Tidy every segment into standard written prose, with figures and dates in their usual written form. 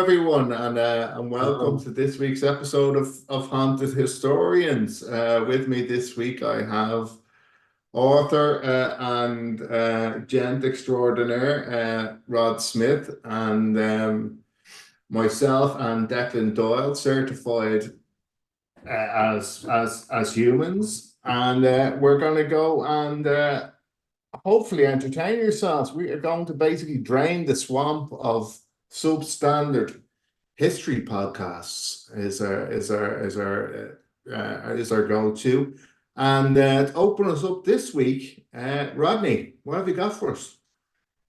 everyone, and welcome Hello. to this week's episode of Haunted Historians. With me this week, I have author and gent extraordinaire Rod Smith, and myself and Declan Doyle, certified as humans, and we're going to go and hopefully entertain yourselves. We are going to basically drain the swamp of substandard history podcasts is our go-to. And to open us up this week, Rodney, what have you got for us?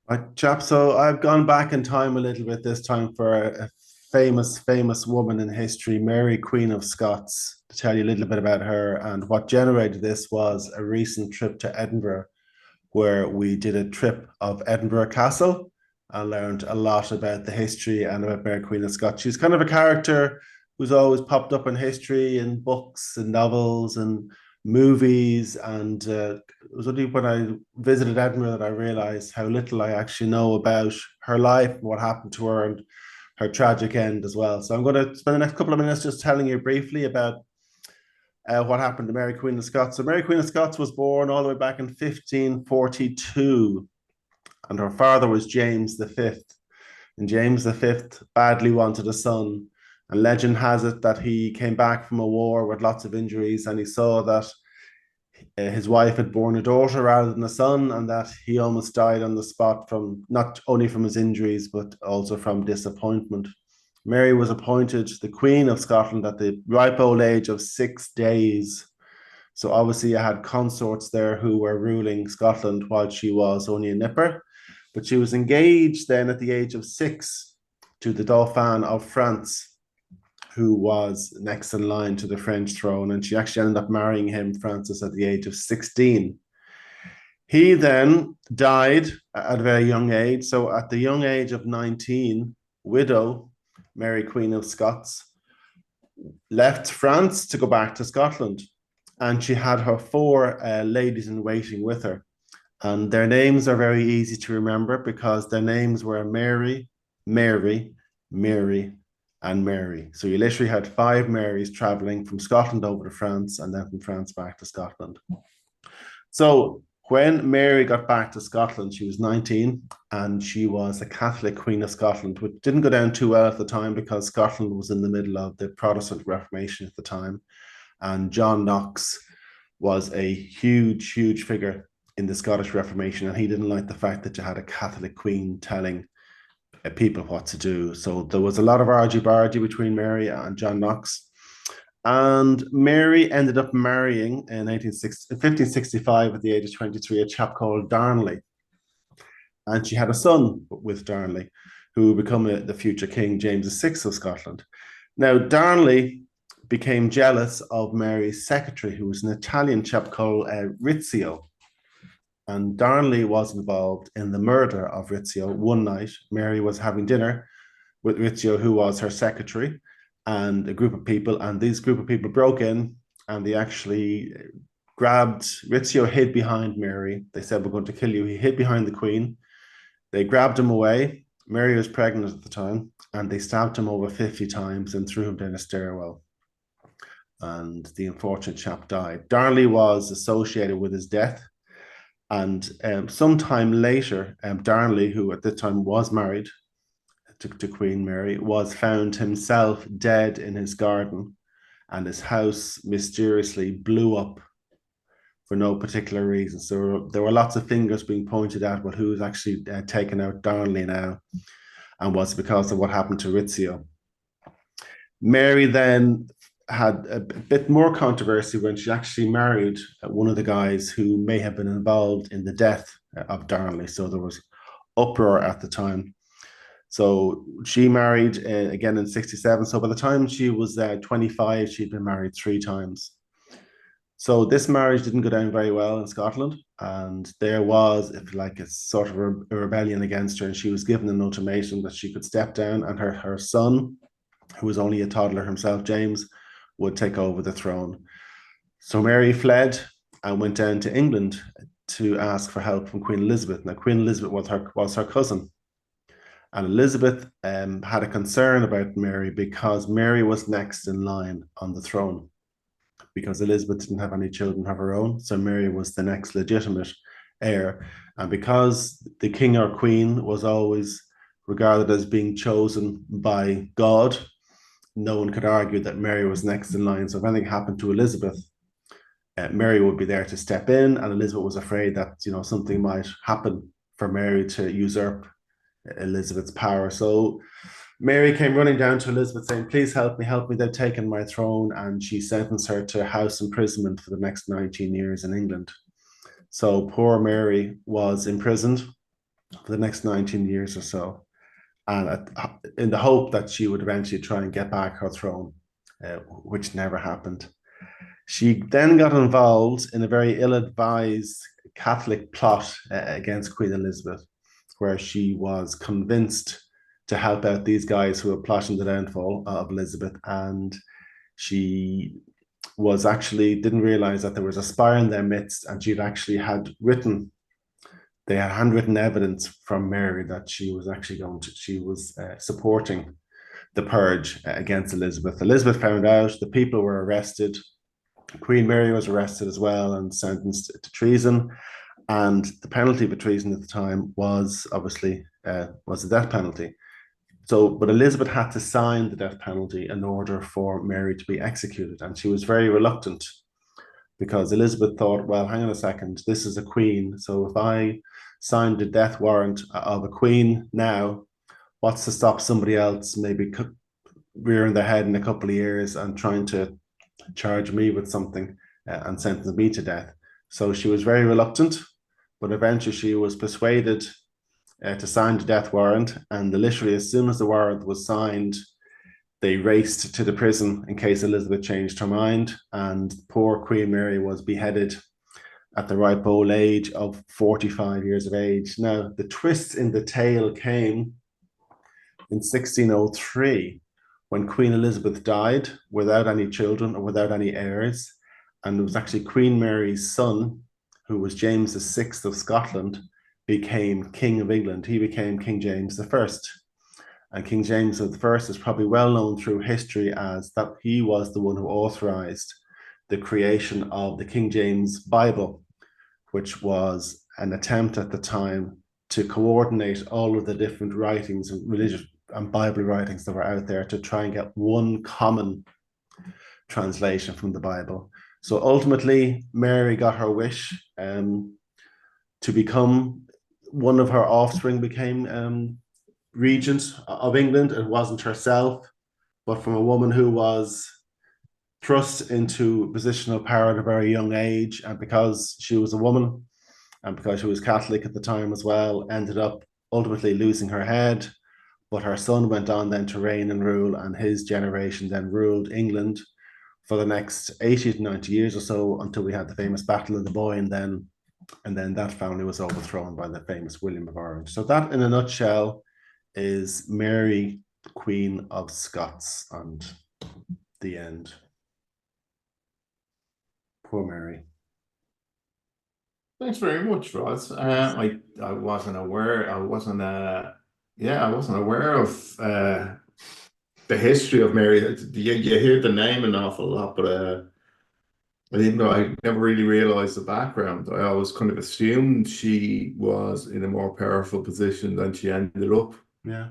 Right, chap. So I've gone back in time a little bit this time for a famous woman in history, Mary, Queen of Scots, to tell you a little bit about her. And what generated this was a recent trip to Edinburgh, where we did a trip of Edinburgh Castle and learned a lot about the history and about Mary, Queen of Scots. She's kind of a character who's always popped up in history and books and novels and movies, and it was only when I visited Edinburgh that I realized how little I actually know about her life and what happened to her and her tragic end as well. So I'm going to spend the next couple of minutes just telling you briefly about what happened to Mary, Queen of Scots. So Mary, Queen of Scots was born all the way back in 1542, and her father was James V. And James V badly wanted a son. And legend has it that he came back from a war with lots of injuries, and he saw that his wife had born a daughter rather than a son, and that he almost died on the spot, from not only from his injuries but also from disappointment. Mary was appointed the Queen of Scotland at the ripe old age of 6 days. So obviously, I had consorts there who were ruling Scotland while she was only a nipper, but she was engaged then at the age of 6 to the Dauphin of France, who was next in line to the French throne, and she actually ended up marrying him, Francis, at the age of 16. He then died at a very young age. So at the young age of 19, widow Mary, Queen of Scots, left France to go back to Scotland, and she had her 4 ladies in waiting with her. And their names are very easy to remember because their names were Mary, Mary, Mary, and Mary. So you literally had 5 Marys traveling from Scotland over to France and then from France back to Scotland. So when Mary got back to Scotland, she was 19, and she was a Catholic Queen of Scotland, which didn't go down too well at the time because Scotland was in the middle of the Protestant Reformation at the time. And John Knox was a huge figure in the Scottish Reformation, and he didn't like the fact that you had a Catholic queen telling people what to do. So there was a lot of argy-bargy between Mary and John Knox. And Mary ended up marrying in 1565 at the age of 23 a chap called Darnley. And she had a son with Darnley, who would become the future King James VI of Scotland. Now, Darnley became jealous of Mary's secretary, who was an Italian chap called Rizzio. And Darnley was involved in the murder of Rizzio. One night, Mary was having dinner with Rizzio, who was her secretary, and a group of people. And these group of people broke in, and they actually grabbed Rizzio, hid behind Mary. They said, "We're going to kill you." He hid behind the Queen. They grabbed him away. Mary was pregnant at the time, and they stabbed him over 50 times and threw him down a stairwell. And the unfortunate chap died. Darnley was associated with his death. And sometime later, Darnley, who at the time was married to Queen Mary, was found himself dead in his garden, and his house mysteriously blew up for no particular reason. So there were lots of fingers being pointed at, but who's actually taken out Darnley now, and was because of what happened to Rizzio. Mary then had a bit more controversy when she actually married one of the guys who may have been involved in the death of Darnley. So there was uproar at the time. So she married again in 67. So by the time she was 25, she'd been married 3 times. So this marriage didn't go down very well in Scotland, and there was, if you like, a sort of a rebellion against her, and she was given an ultimatum that she could step down, and her son, who was only a toddler himself, James, would take over the throne. So Mary fled and went down to England to ask for help from Queen Elizabeth. Now, Queen Elizabeth was her cousin. And Elizabeth had a concern about Mary because Mary was next in line on the throne, because Elizabeth didn't have any children of her own. So Mary was the next legitimate heir. And because the king or queen was always regarded as being chosen by God, no one could argue that Mary was next in line. So if anything happened to Elizabeth, Mary would be there to step in, and Elizabeth was afraid that something might happen for Mary to usurp Elizabeth's power. So Mary came running down to Elizabeth saying, please help me, they've taken my throne. And she sentenced her to house imprisonment for the next 19 years in England. So poor Mary was imprisoned for the next 19 years or so, and in the hope that she would eventually try and get back her throne, which never happened. She then got involved in a very ill-advised Catholic plot against Queen Elizabeth, where she was convinced to help out these guys who were plotting the downfall of Elizabeth. And she was actually didn't realize that there was a spy in their midst, and she'd actually they had handwritten evidence from Mary that she was actually supporting the purge against Elizabeth. Elizabeth found out, the people were arrested. Queen Mary was arrested as well and sentenced to treason. And the penalty for treason at the time was obviously was the death penalty. So, but Elizabeth had to sign the death penalty in order for Mary to be executed. And she was very reluctant, because Elizabeth thought, well, hang on a second, this is a queen. So if I signed the death warrant of a queen now, what's to stop somebody else maybe rearing their head in a couple of years and trying to charge me with something and sentence me to death? So she was very reluctant, but eventually she was persuaded to sign the death warrant. And literally, as soon as the warrant was signed, they raced to the prison in case Elizabeth changed her mind. And poor Queen Mary was beheaded at the ripe old age of 45 years of age. Now, the twist in the tale came in 1603, when Queen Elizabeth died without any children or without any heirs. And it was actually Queen Mary's son, who was James VI of Scotland, became King of England. He became King James I. And King James I is probably well known through history as that he was the one who authorized the creation of the King James Bible, which was an attempt at the time to coordinate all of the different writings and religious and Bible writings that were out there to try and get one common translation from the Bible. So ultimately, Mary got her wish to become, one of her offspring became regent of England. It wasn't herself, but from a woman who was thrust into a position of power at a very young age. And because she was a woman and because she was Catholic at the time as well, ended up ultimately losing her head. But her son went on then to reign and rule, and his generation then ruled England for the next 80 to 90 years or so, until we had the famous Battle of the Boyne then. And then that family was overthrown by the famous William of Orange. So that, in a nutshell, is Mary, Queen of Scots, and the end. Poor Mary. Thanks very much, Ross. I wasn't aware. I wasn't aware of the history of Mary. You hear the name an awful lot, but I didn't know. I never really realized the background. I always kind of assumed she was in a more powerful position than she ended up. Yeah.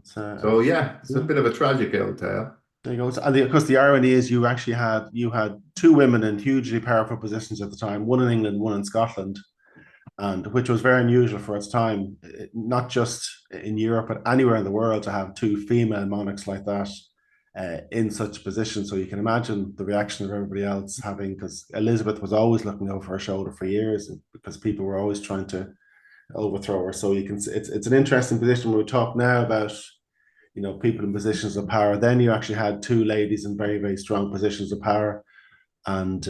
So yeah, it's a bit of a tragic old tale. There you go. And of course, the irony is you had two women in hugely powerful positions at the time, one in England, one in Scotland, and which was very unusual for its time, not just in Europe, but anywhere in the world, to have two female monarchs like that in such positions. So you can imagine the reaction of everybody else having, because Elizabeth was always looking over her shoulder for years, because people were always trying to overthrow her. So you can, it's an interesting position when we talk now about people in positions of power. Then you actually had two ladies in very, very strong positions of power, and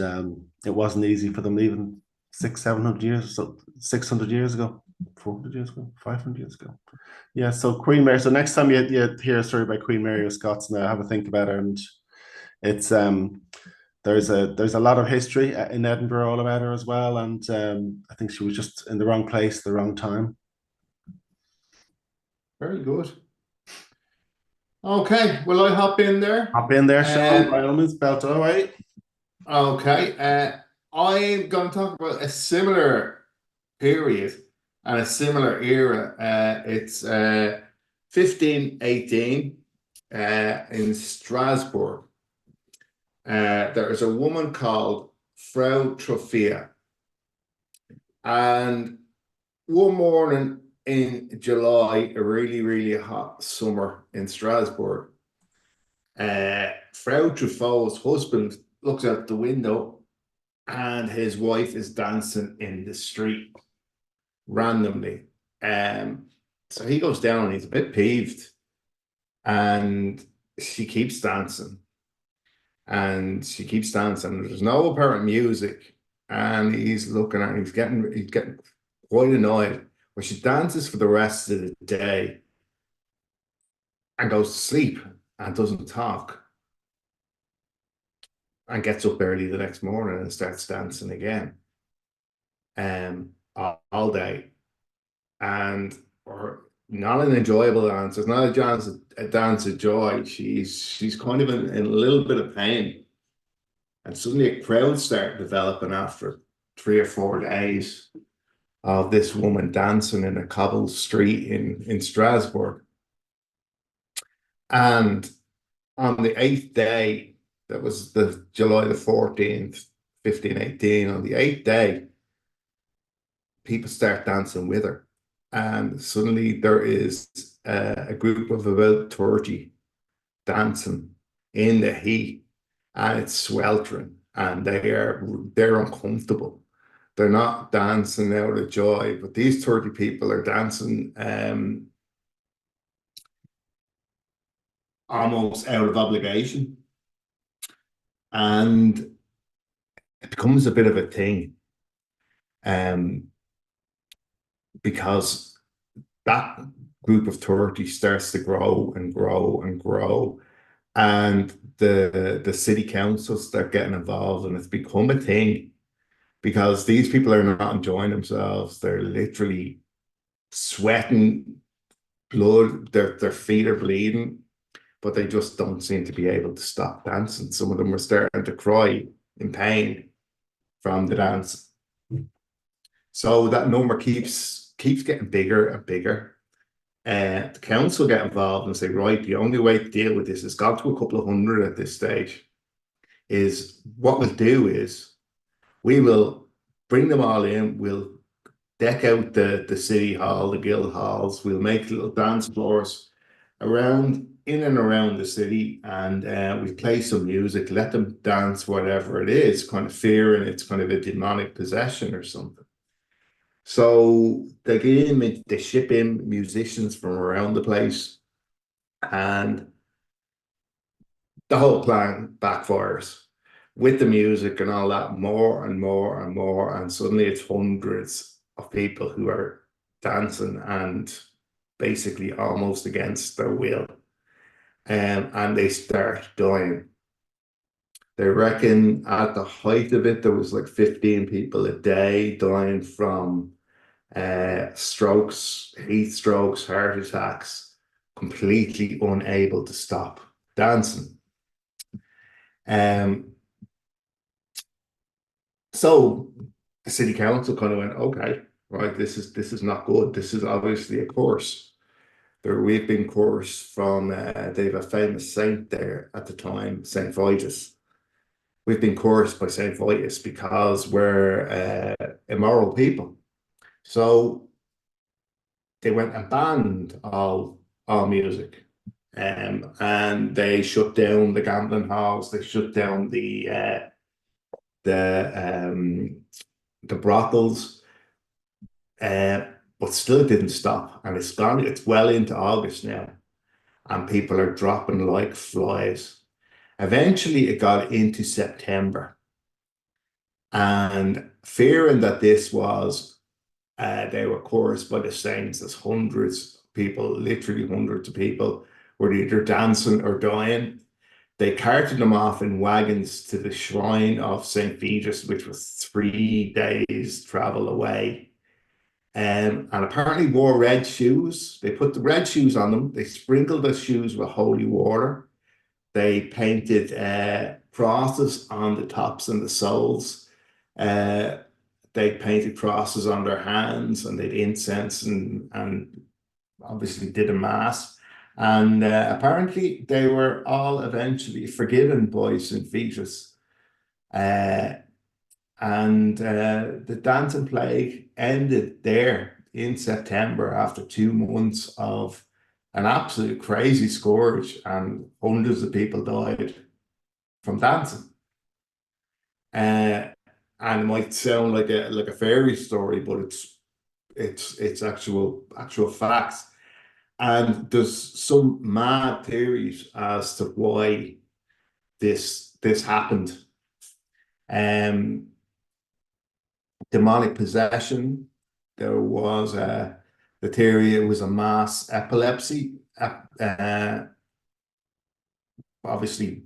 it wasn't easy for them even 600-700 years, so 600 years ago, 400 years ago, 500 years ago. Yeah, so Queen Mary. So next time you hear a story about Queen Mary of Scots, now have a think about her. And it's there's a lot of history in Edinburgh all about her as well. And I think she was just in the wrong place at the wrong time. Very good. Okay, will I hop in there? Hop in there, Sean, by Um, all means, belt away. okay, I'm going to talk about a similar period and a similar era. It's 1518 in Strasbourg. There is a woman called Frau Trophea, and one morning in July, a really, really hot summer in Strasbourg, Frau Truffaut's husband looks out the window and his wife is dancing in the street randomly. So he goes down and he's a bit peeved, and she keeps dancing and she keeps dancing. There's no apparent music, and he's looking at her, he's getting quite annoyed. But she dances for the rest of the day and goes to sleep and doesn't talk, and gets up early the next morning and starts dancing again, all day. And or not an enjoyable dance. It's not a dance of joy. She's kind of in a little bit of pain. And suddenly a crowd started developing after 3 or 4 days of this woman dancing in a cobbled street in Strasbourg. And on the 8th day, that was the July the 14th, 1518, on the 8th day, people start dancing with her. And suddenly there is a group of about 30 dancing in the heat, and it's sweltering, and they're uncomfortable. They're not dancing out of joy, but these 30 people are dancing almost out of obligation, and it becomes a bit of a thing, because that group of 30 starts to grow and grow and grow, and the city councils start getting involved, and it's become a thing because these people are not enjoying themselves. They're literally sweating blood, their feet are bleeding, but they just don't seem to be able to stop dancing. Some of them are starting to cry in pain from the dance. So that number keeps getting bigger and bigger. The council get involved and say, right, the only way to deal with this has got to a couple of hundred at this stage. Is what we'll do is we will bring them all in. We'll deck out the city hall, the guild halls. We'll make little dance floors in and around the city, and we play some music, let them dance, whatever it is, kind of fearing it's kind of a demonic possession or something. So they get in, they ship in musicians from around the place, and the whole plan backfires with the music and all that, more and more and more, and suddenly it's hundreds of people who are dancing and basically almost against their will, and they start dying. They reckon at the height of it, there was like 15 people a day dying from strokes, heat strokes, heart attacks, completely unable to stop dancing. So the city council kind of went, okay, right, this is not good. This is obviously a curse. We've been cursed from they have a famous saint there at the time, Saint Vitus. We've been cursed by Saint Vitus because we're immoral people. So they went and banned all music, and they shut down the gambling halls. They shut down the brothels, but still it didn't stop, and it's gone. It's well into August now, and people are dropping like flies. Eventually, it got into September, and fearing that this was they were chorused by the saints, as hundreds of people, literally hundreds of people, were either dancing or dying. They carted them off in wagons to the shrine of St. Vitus, which was 3 days travel away. and apparently wore red shoes. They put the red shoes on them. They sprinkled the shoes with holy water. They painted crosses on the tops and the soles. They painted crosses on their hands, and they had incense and obviously did a mass. And apparently they were all eventually forgiven by St. Vitus. And the dancing plague ended there in September after 2 months of an absolute crazy scourge, and hundreds of people died from dancing. And it might sound like a fairy story, but it's actual facts. And there's some mad theories as to why this happened. Demonic possession. There was the theory it was a mass epilepsy. Obviously,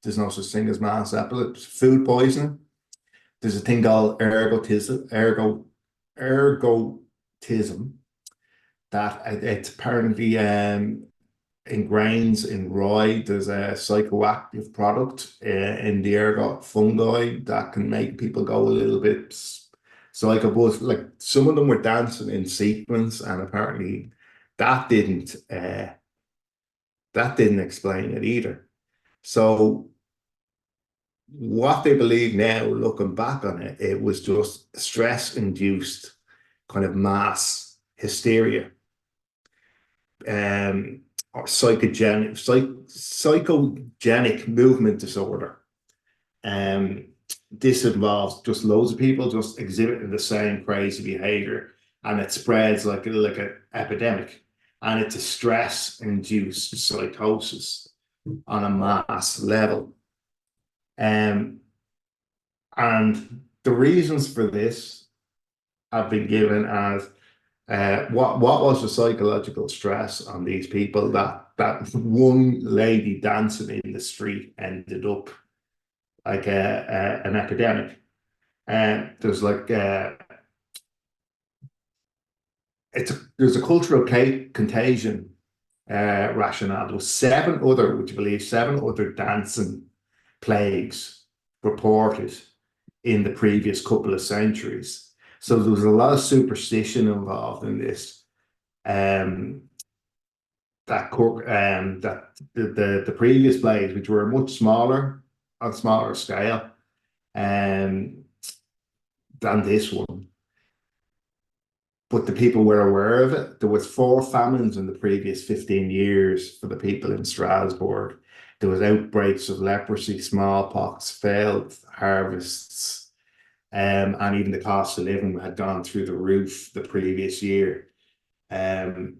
there's no such thing as mass epilepsy. Food poisoning. There's a thing called ergotism. That it's apparently in grains in rye. There's a psychoactive product in the ergot fungi that can make people go a little bit psycho. But like some of them were dancing in sequence, and apparently that didn't explain it either. So what they believe now, looking back on it, it was just stress-induced kind of mass hysteria. Or psychogenic movement disorder. This involves just loads of people just exhibiting the same crazy behavior, and it spreads like an epidemic. And it's a stress-induced psychosis on a mass level. And the reasons for this have been given as what was the psychological stress on these people that one lady dancing in the street ended up like an epidemic. And there's like there's a cultural contagion rationale. There was would you believe, 7 other dancing plagues reported in the previous couple of centuries. So there was a lot of superstition involved in this. That the previous plagues, which were much smaller, on smaller scale, than this one, but the people were aware of it. There was 4 famines in the previous 15 years for the people in Strasbourg. There was outbreaks of leprosy, smallpox, failed harvests. And even the cost of living had gone through the roof the previous year. And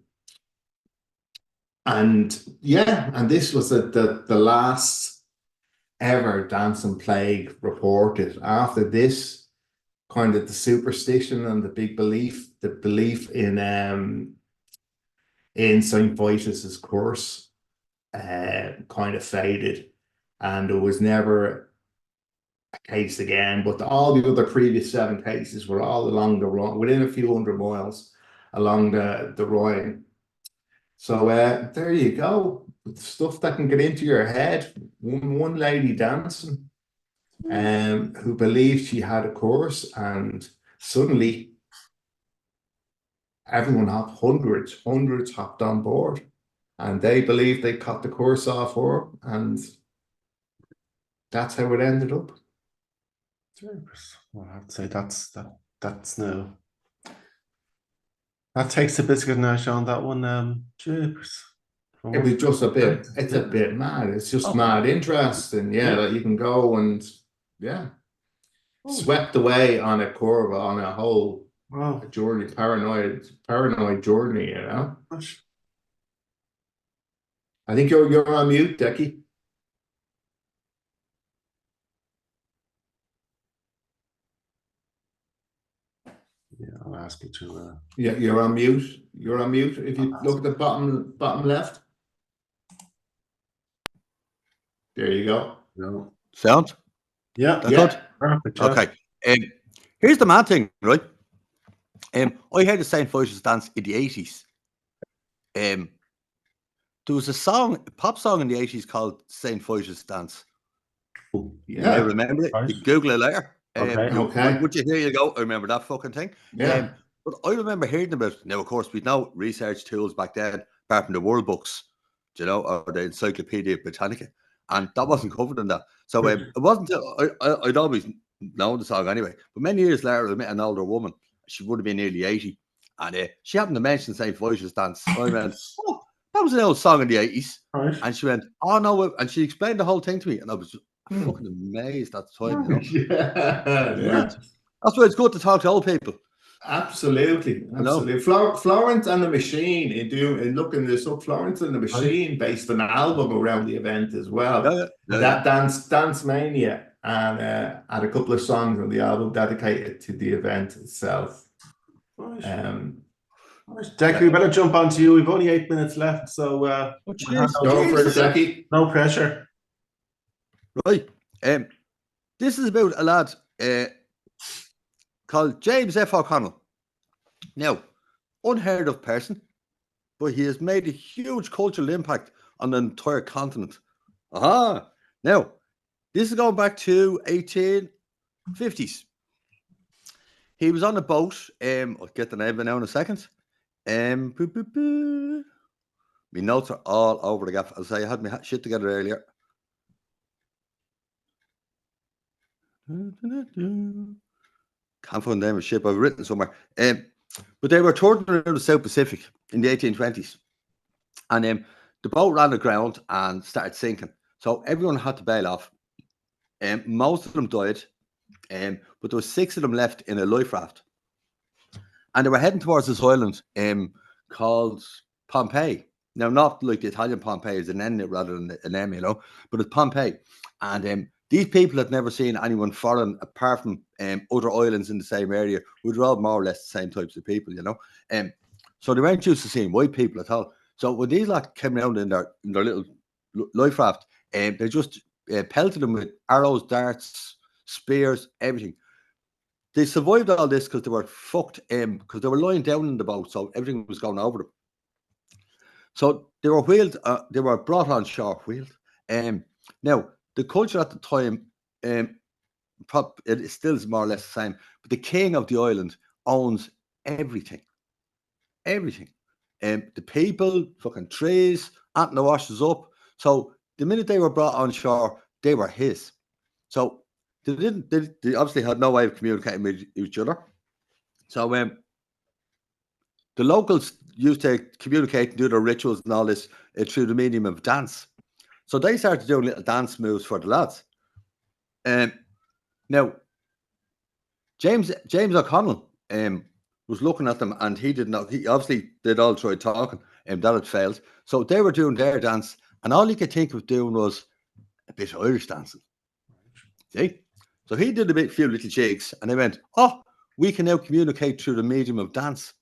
this was the last ever dancing plague reported. After this, kind of the superstition and the belief in St. Vitus's curse kind of faded, and there was never case again, but all the other previous 7 cases were all along the Rhine, within a few hundred miles along the Rhine. So there you go, stuff that can get into your head. One lady dancing, who believed she had a course, and suddenly everyone hundreds hopped on board, and they believed they cut the course off her, and that's how it ended up. Well, I'd say that's no. That takes the biscuit now, Sean. That one, jeepers. It was just a bit. It's a bit mad. It's just mad interest, and that you can go and swept away on a curve, on a whole journey, paranoid journey. You know. I think you're on mute, Decky. Yeah, I'll ask you to. Yeah, you're on mute. You're on mute. If you look at the bottom left, there you go. No sound. Yeah, Good. Perfect. Okay. Here's the mad thing, right? I heard the St. Foyce's dance in the 80s. There was a pop song in the 80s called St. Foyce's Dance. Oh, You may remember it. Right. You Google it later. Okay. Would you hear you go? I remember that fucking thing. Yeah. But I remember hearing about it. Now, of course, we'd no research tools back then, apart from the World Books, or the Encyclopedia Britannica. And that wasn't covered in that. So it wasn't until I'd always known the song anyway. But many years later, I met an older woman. She would have been nearly 80. And she happened to mention St. Foyce's Dance. I went, oh, that was an old song in the 80s. Right. And she went, oh, no. And she explained the whole thing to me. And I was fucking amazed at the time. Yeah. That's why it's good to talk to old people. Absolutely. Florence and the Machine, in looking this up, Florence and the Machine based an album around the event as well. That Dance Mania, and had a couple of songs on the album dedicated to the event itself. Jackie, we better jump on to you. We've only 8 minutes left, so go for it, Jackie. No pressure. Right. This is about a lad called James F. O'Connell. Now, unheard of person, but he has made a huge cultural impact on the entire continent. Now, this is going back to 1850s. He was on a boat. I'll get the name now in a second. My notes are all over the gaff. I'll say I had my shit together earlier. Can't find the name of the ship. I've written somewhere. But they were touring around the South Pacific in the 1820s. And the boat ran aground and started sinking. So everyone had to bail off. Most of them died. But there were 6 of them left in a life raft. And they were heading towards this island called Pompeii. Now, not like the Italian Pompeii is an N rather than an M, but it's Pompeii. And these people had never seen anyone foreign apart from other islands in the same area, which were all more or less the same types of people, So they weren't used to seeing white people at all. So when these lads came around in their little life raft, they just pelted them with arrows, darts, spears, everything. They survived all this because they were fucked, because they were lying down in the boat, so everything was going over them. So they were wheeled, they were brought on shore, wheeled. Now, the culture at the time, it still is more or less the same, but the king of the island owns everything. Everything. The people, fucking trees, anything that washes up. So the minute they were brought on shore, they were his. So they obviously had no way of communicating with each other. So the locals used to communicate and do their rituals and all this through the medium of dance. So they started doing little dance moves for the lads. Now, James O'Connell was looking at them, and he did not. He obviously they'd all tried talking, and that had failed. So they were doing their dance, and all he could think of doing was a bit of Irish dancing. See? So he did a few little shakes, and they went, "Oh, we can now communicate through the medium of dance."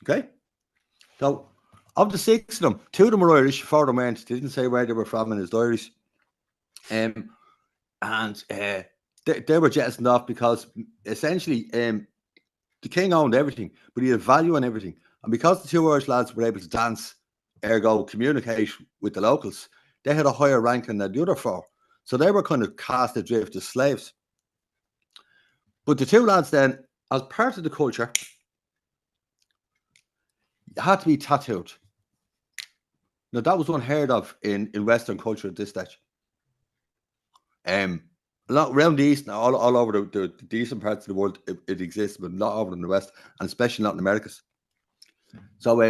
Okay, so of the 6 of them, 2 of them were Irish, 4 of them weren't. They didn't say where they were from in his diaries. They were jettisoned off because essentially the king owned everything, but he had value on everything. And because the 2 Irish lads were able to dance, ergo communicate with the locals, they had a higher ranking than the other 4. So they were kind of cast adrift as slaves. But the 2 lads then, as part of the culture, had to be tattooed. Now, that was unheard of in Western culture at this stage. A lot around the East, all over the decent parts of the world, it exists, but not over in the West, and especially not in the Americas. So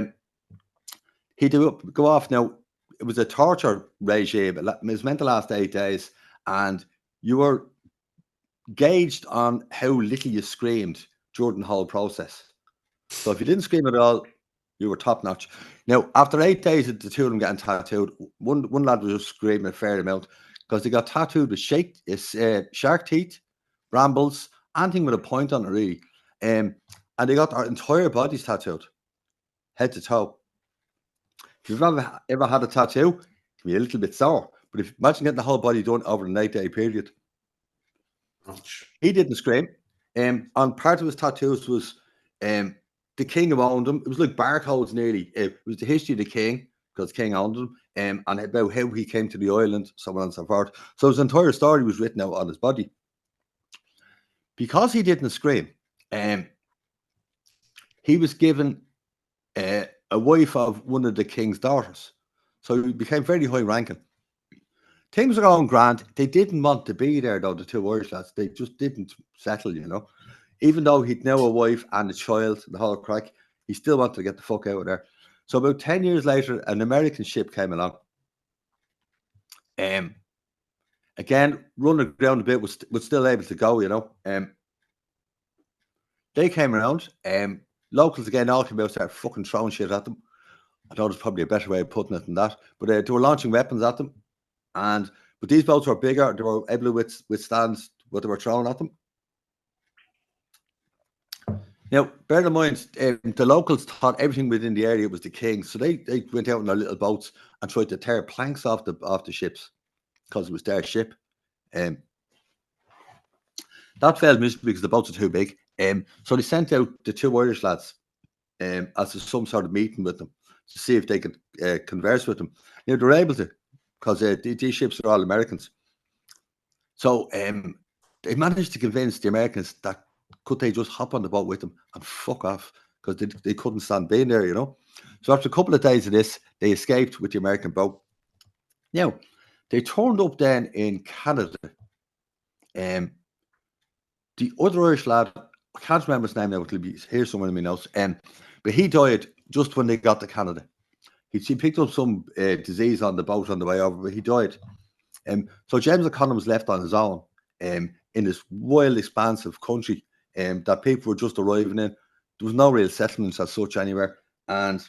he did go off. Now, it was a torture regime. It was meant to last 8 days, and you were gauged on how little you screamed during the whole process. So if you didn't scream at all, you were top notch. Now, after 8 days of the 2 of them getting tattooed, one lad was just screaming a fair amount because they got tattooed with shark teeth, brambles, anything with a point on it, really. And they got their entire bodies tattooed, head to toe. If you've ever had a tattoo, it can be a little bit sore. But imagine getting the whole body done over an 8-day period. He didn't scream. On part of his tattoos was the king who owned them. It was like barcodes nearly. It was the history of the king, because King owned them, and about how he came to the island, so on and so forth. So his entire story was written out on his body. Because he didn't scream, he was given a wife of one of the king's daughters. So he became very high ranking. Things were going grand. They didn't want to be there, though, the two Irish lads. They just didn't settle, you know. Even though he'd now a wife and a child, the whole crack, he still wanted to get the fuck out of there. So about 10 years later, an American ship came along. Again, running aground a bit, was still able to go, you know. They came around. Locals again all came out, started fucking throwing shit at them. I thought there's probably a better way of putting it than that. But they were launching weapons at them. But these boats were bigger. They were able to withstand what they were throwing at them. Now, bear in mind, the locals thought everything within the area was the king. So they went out in their little boats and tried to tear planks off the ships because it was their ship. That failed miserably because the boats are too big. So they sent out the two Irish lads as some sort of meeting with them to see if they could converse with them. You know, they were able to, because these ships are all Americans. So they managed to convince the Americans that could they just hop on the boat with them and fuck off, because they couldn't stand being there, you know. So after a couple of days of this, they escaped with the American boat. Now, they turned up then in Canada. The other Irish lad, I can't remember his name now, it'll be here somewhere in my notes, but he died just when they got to Canada. He picked up some disease on the boat on the way over, but he died. So James O'Connor was left on his own in this wild, expansive country that people were just arriving in. There was no real settlements as such anywhere. And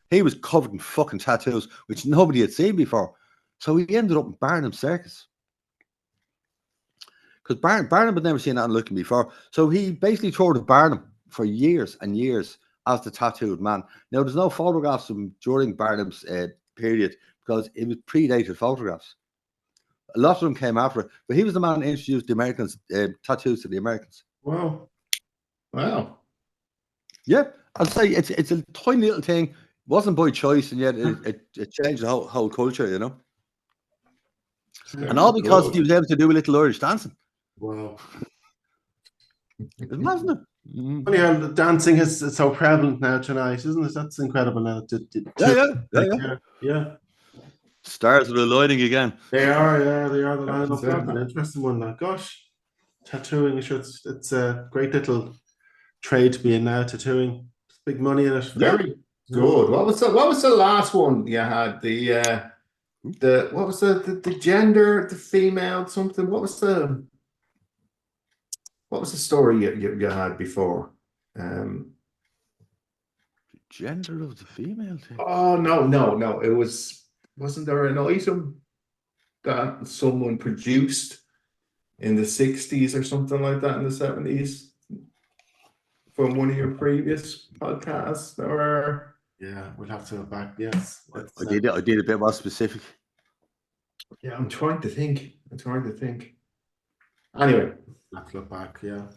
he was covered in fucking tattoos, which nobody had seen before. So he ended up in Barnum Circus. Because Barnum had never seen that looking before. So he basically toured with Barnum for years and years as the tattooed man. Now, there's no photographs of him during Barnum's period because it was predated photographs. A lot of them came after it, but he was the man who introduced the Americans, tattoos to the Americans. Wow. Wow. Yeah, I'd say it's a tiny little thing. It wasn't by choice, and yet it changed the whole culture, you know. And all because he was able to do a little Irish dancing. Wow. Imagine it. Funny how the dancing is so prevalent now tonight, isn't it? That's incredible now. Yeah. Stars are aligning again. They are the line up. An interesting one. Like, gosh, tattooing. It's a great little trade to be in now. Tattooing, there's big money in it. Very good. What was the last one you had? What was the gender, the female something? What was the story you had before? Gender of the female thing. Oh no! It wasn't there an item that someone produced in the 60s or something like that, in the 70s, from one of your previous podcasts? Or yeah, we'll have to go back. Yes, I did a bit more specific. Yeah, I'm trying to think. Anyway, let's look back. Yeah.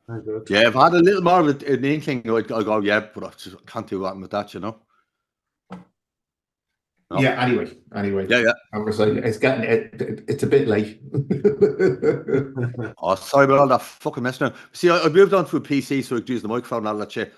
Very good. Yeah, if I had a little more of an inkling, I'd go, yeah, but I just can't do that with that, you know. No. Yeah. Anyway. Yeah. I was like, it's a bit late. Oh, sorry about all that fucking mess now. See, I moved on to a PC, so I could use the microphone and all that shit.